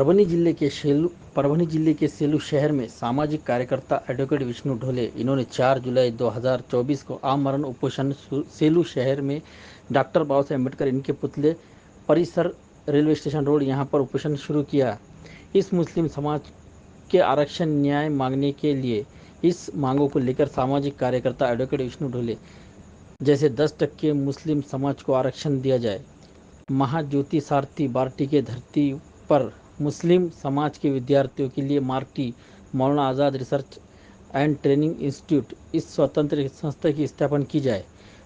परभनी जिले के सेलू शहर में सामाजिक कार्यकर्ता एडवोकेट विष्णु ढोले इन्होंने 4 जुलाई 2024 को आमरण उपोषण सेलू शहर में डॉक्टर बाबा साहेब अम्बेडकर इनके पुतले परिसर रेलवे स्टेशन रोड यहां पर उपोषण शुरू किया। इस मुस्लिम समाज के आरक्षण न्याय मांगने के लिए इस मांगों को लेकर सामाजिक कार्यकर्ता एडवोकेट विष्णु ढोले जैसे 10% मुस्लिम समाज को आरक्षण दिया जाए। महाज्योति सारथी बार्टी के धरती पर मुस्लिम समाज के विद्यार्थियों के लिए Marty Maulana Azad research and training institute इस स्वतंत्र संस्था की स्थापना की जाए।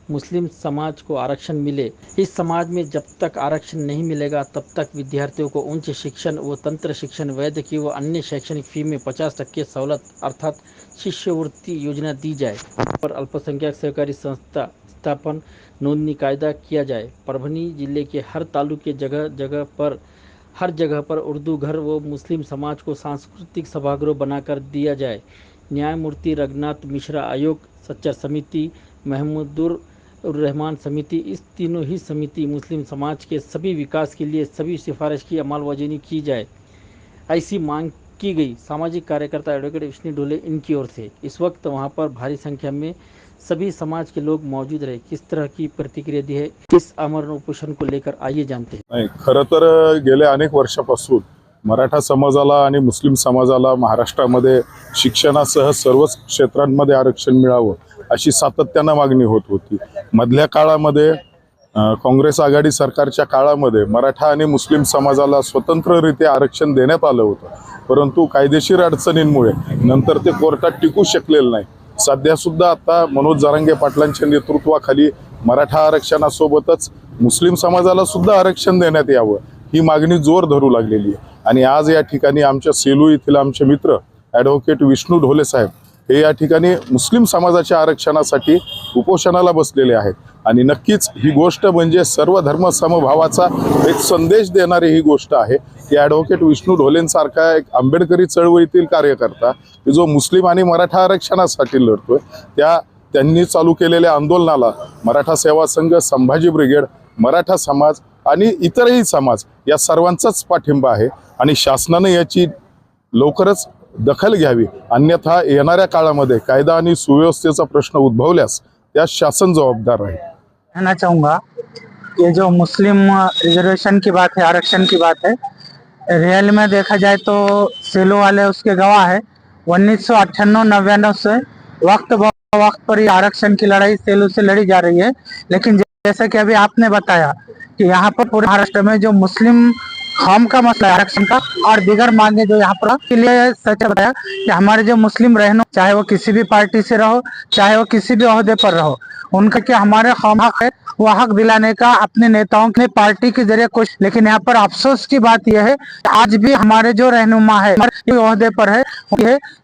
मुस्लिम समाज को आरक्षण मिले। इस समाज में जब तक आरक्षण नहीं मिलेगा तब तक विद्यार्थियों को उच्च शिक्षण व तंत्र शिक्षण वैद्यकीय व अन्य शैक्षणिक फी में 50% सहूलत अर्थात शिष्यवृत्ति योजना दी जाए। पर अल्पसंख्यक सहकारी संस्था स्थापन नोंदणी कायदा किया जाए। परभनी जिले के हर तालुके हर जगह पर उर्दू घर व मुस्लिम समाज को सांस्कृतिक सभागृह बनाकर दिया जाए। न्यायमूर्ति रघुनाथ मिश्रा आयोग, सच्चर समिति, महमूदुर रहमान समिति, इस तीनों ही समिति मुस्लिम समाज के सभी विकास के लिए सभी सिफारिश की अमलवजानी की जाए, ऐसी मांग की गई। सामाजिक कार्यकर्ता एडवोकेट विष्णु ढोले इनकी ओर से इस वक्त वहां पर भारी संख्या में सभी समाज के लोग मौजूद रहे। किस तरह की प्रतिक्रिया दी है इस आमरण उपोषण को लेकर आइए जानते हैं। खरं तर गेल्या अनेक वर्षापासून मराठा समाजाला आणि मुस्लिम समाजाला महाराष्ट्रामध्ये शिक्षणासह सर्वच क्षेत्रांमध्ये आरक्षण मिळावं अशी सातत्यानं मागणी होत होती। मधल्या काळामध्ये काँग्रेस आघाडी सरकारच्या काळामध्ये मराठा आणि मुस्लिम समाजाला स्वतंत्ररित्या आरक्षण देण्यात आलं होतं, परंतु कायदेशीर अडचणींमुळे नंतर ते कोर्टात टिकू शकलेलं नाही। सध्या सुद्धा आता मनोज जरांगे पाटलांच्या नेतृत्वाखाली मराठा आरक्षणासोबतच मुस्लिम समाजाला सुद्धा आरक्षण देण्यात यावं ही मागणी जोर धरू लागलेली आहे। आणि आज या ठिकाणी आमच्या सेलू येथील आमचे मित्र ॲडव्होकेट विष्णू ढोले साहेब हे या ठिकाणी मुस्लिम समाजाच्या आरक्षणासाठी उपोषणाला बसलेले आहेत। आणि नक्कीच ही गोष्ट म्हणजे सर्व धर्म समभावाचा एक संदेश देणारी ही गोष्ट आहे की ॲडव्होकेट विष्णू ढोलेंसारखा एक आंबेडकरी चळवळीतील कार्यकर्ता जो मुस्लिम आणि मराठा आरक्षणासाठी लढतोय त्यांनी चालू केलेल्या आंदोलनाला मराठा सेवा संघ, संभाजी ब्रिगेड, मराठा समाज आणि इतरही समाज या सर्वांचाच पाठिंबा आहे। आणि शासनाने याची लवकरच दखल घ्यावी, अन्यथा येणाऱ्या काळामध्ये कायदा आणि सुव्यवस्थेचा प्रश्न उद्भवल्यास त्या शासन जबाबदार राहील। कहना चाहूँगा ये जो मुस्लिम रिजर्वेशन की बात है, आरक्षण की बात है, रियल में देखा जाए तो सेलो वाले उसके गवाह है। 1998-99 से वक्त वक्त पर ये आरक्षण की लड़ाई सेलो से लड़ी जा रही है। लेकिन जैसा कि अभी आपने बताया कि यहाँ पर पूरे महाराष्ट्र में जो मुस्लिम कौम का मसला है आरक्षण का और दीगर मांगे जो यहाँ पर के लिए सच बताया कि हमारे जो मुस्लिम रहने, चाहे वो किसी भी पार्टी से रहो, चाहे वो किसी भी ओहदे पर रहो, उनका क्या हमारे कौम हक है वो हक दिलाने का अपने नेताओं ने पार्टी के जरिए कुछ। लेकिन यहाँ पर अफसोस की बात यह है कि आज भी हमारे जो रहनुमा है ओहदे पर है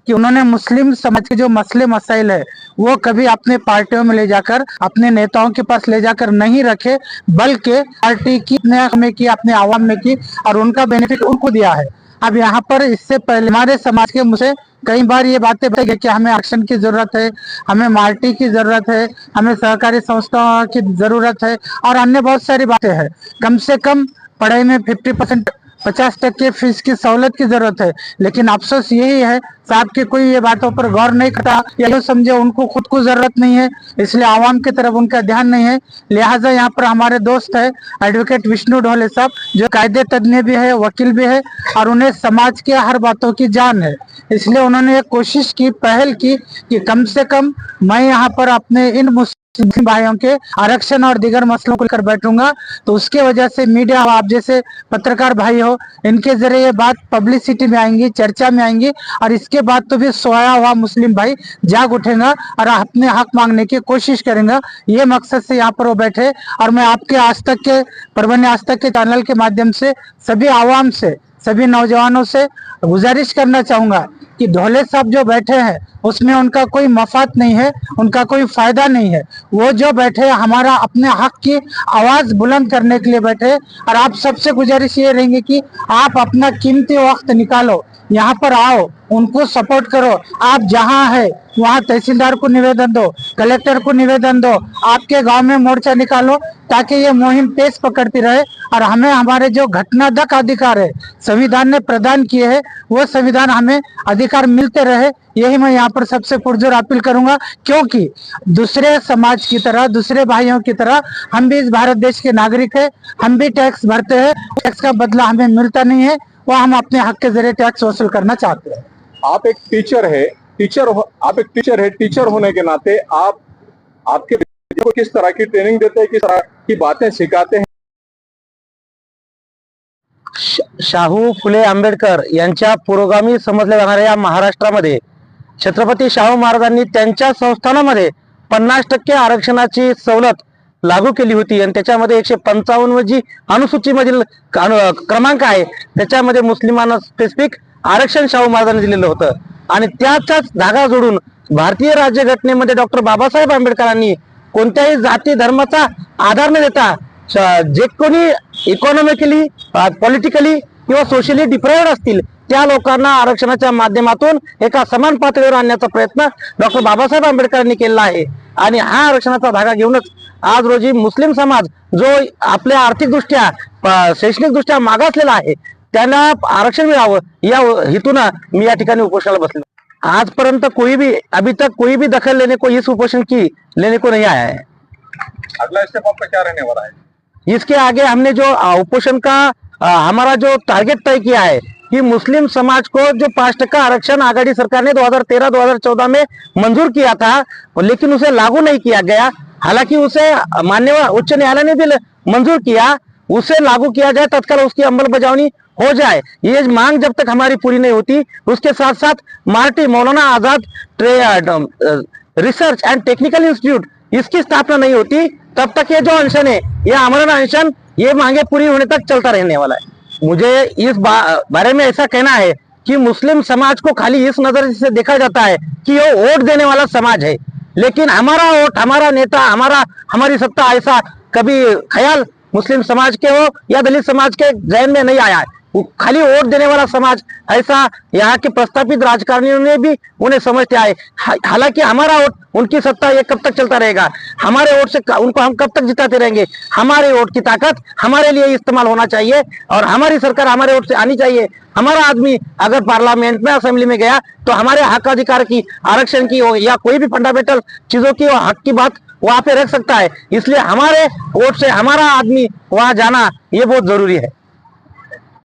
कि उन्होंने मुस्लिम समाज के जो मसले मसाइल है वो कभी अपने पार्टियों में ले जाकर, अपने नेताओं के पास ले जाकर नहीं रखे, बल्कि पार्टी की में की, अपने आवाम में की और उनका बेनिफिट उनको दिया है। अब यहाँ पर इससे पहले हमारे समाज के मुझसे कई बार ये बातें बताई गई कि हमें आरक्षण की जरूरत है, हमें मार्टी की जरूरत है, हमें सहकारी संस्थाओं की जरूरत है और अन्य बहुत सारी बातें हैं। कम से कम पढ़ाई में 50% फीस की सहूलत की जरूरत है। लेकिन अफसोस यही है साहब कि कोई ये बातों पर गौर नहीं करता, या समझे उनको खुद को जरूरत नहीं है, इसलिए आवाम की तरफ उनका ध्यान नहीं है। लिहाजा यहाँ पर हमारे दोस्त है एडवोकेट विष्णु ढोले साहब, जो कायदे तज्ञ भी है, वकील भी है और उन्हें समाज के हर बातों की जान है। इसलिए उन्होंने एक कोशिश की, पहल की कि कम से कम मैं यहाँ पर अपने इन मुस्लिम भाइयों के आरक्षण और दीगर मसलों को लेकर बैठूंगा। तो उसके वजह से मीडिया, आप जैसे पत्रकार भाई हो, इनके जरिए ये बात पब्लिसिटी में आएंगी, चर्चा में आएंगी और इसके बाद तो भी सोया हुआ मुस्लिम भाई जाग उठेगा और अपने हक मांगने की कोशिश करेंगे। ये मकसद से यहाँ पर वो बैठे। और मैं आपके आज तक के परभनी आज तक के चैनल के माध्यम से सभी आवाम से, सभी नौजवानों से गुजारिश करना चाहूंगा कि ढोले साहब जो बैठे हैं उसमें उनका कोई मफाद नहीं है, उनका कोई फायदा नहीं है। वो जो बैठे हमारा अपने हक की आवाज बुलंद करने के लिए बैठे। और आप सबसे गुजारिश ये रहेंगे कि आप अपना कीमती वक्त निकालो, यहाँ पर आओ, उनको सपोर्ट करो। आप जहाँ है वहाँ तहसीलदार को निवेदन दो, कलेक्टर को निवेदन दो, आपके गांव में मोर्चा निकालो, ताकि ये मुहिम तेज पकड़ती रहे और हमें हमारे जो घटनादक अधिकार है संविधान ने प्रदान किए हैं, वो संविधान हमें अधिकार मिलते रहे। यही मैं यहाँ पर सबसे पुरजोर अपील करूंगा, क्योंकि दूसरे समाज की तरह, दूसरे भाइयों की तरह हम भी इस भारत देश के नागरिक है, हम भी टैक्स भरते हैं। टैक्स का बदला हमें मिलता नहीं है, वो हम अपने हक के जरिए टैक्स वसूल करना चाहते हैं। आप एक टीचर है, टीचर होने के नाते आप आपके बच्चों को किस तरह की ट्रेनिंग देते हैं, किस तरह की बातें सिखाते हैं? शाहू फुले आंबेडकर यांच्या पुरोगामी समजल्या जाणाऱ्या या महाराष्ट्रामध्ये छत्रपती शाहू महाराजांनी त्यांच्या संस्थानामध्ये 50% आरक्षणाची सवलत लागू केली होती आणि त्याच्यामध्ये 155 जी अनुसूचीमधील क्रमांक आहे त्याच्यामध्ये मुस्लिमांना स्पेसिफिक आरक्षण शाहू महाराजांनी दिलेलं होतं आणि त्याचाच धागा जोडून भारतीय राज्यघटनेमध्ये डॉक्टर बाबासाहेब आंबेडकरांनी कोणत्याही जाती धर्माचा आधार न देता जे कोणी इकॉनॉमिकली, पॉलिटिकली किंवा सोशली डिप्राइव्ड असतील त्या लोकांना आरक्षणाच्या माध्यमातून एका समान पातळीवर आणण्याचा प्रयत्न डॉक्टर बाबासाहेब आंबेडकरांनी केला आहे आणि हा आरक्षणाचा धागा घेऊनच आज रोजी मुस्लिम समाज जो आपल्या आर्थिकदृष्ट्या, शैक्षणिकदृष्ट्या मागासलेला आहे त्यांना आरक्षण मिळावं या हेतून मी या ठिकाणी उपोषणाला बसलो। आजपर्यंत अभी तक कोई भी दखल लेने को इस उपोषण की लेने को नहीं आया है। अगला स्टेप आपका क्या रहने वाला है? इसके आगे हमने जो उपोषण का हमारा जो टारगेट तय किया है कि मुस्लिम समाज को जो 5% आरक्षण आघाड़ी सरकार ने 2013-2014 में मंजूर किया था, लेकिन उसे लागू नहीं किया गया। हालांकि उसे माननीय उच्च न्यायालय ने भी मंजूर किया, उसे लागू किया जाए, तत्काल उसकी अंमलबजावनी हो जाए। ये मांग जब तक हमारी पूरी नहीं होती, उसके साथ साथ Marty Maulana Azad research and technical institute इसकी स्थापना नहीं होती, तब तक ये जो अनशन है, ये आमरण अनशन, ये मांगे पूरी होने तक चलता रहने वाला है। मुझे इस बारे में ऐसा कहना है कि मुस्लिम समाज को खाली इस नजर से देखा जाता है कि ये वोट देने वाला समाज है, लेकिन हमारा वोट, हमारा नेता, हमारी सत्ता, ऐसा कभी ख्याल मुस्लिम समाज के हो या दलित समाज के जहन में नहीं आया है। वो खाली वोट देने वाला समाज, ऐसा यहाँ के प्रस्थापित राजकारणियों ने भी उन्हें समझते आए। हालांकि हमारा वोट, उनकी सत्ता, ये कब तक चलता रहेगा? हमारे वोट से उनको हम कब तक जिताते रहेंगे? हमारे वोट की ताकत हमारे लिए इस्तेमाल होना चाहिए और हमारी सरकार हमारे वोट से आनी चाहिए। हमारा आदमी अगर पार्लियामेंट में, असेंबली में गया तो हमारे हक अधिकार की, आरक्षण की या कोई भी फंडामेंटल चीजों की हक की बात वहां पे रख सकता है। इसलिए हमारे वोट से हमारा आदमी वहां जाना ये बहुत जरूरी है।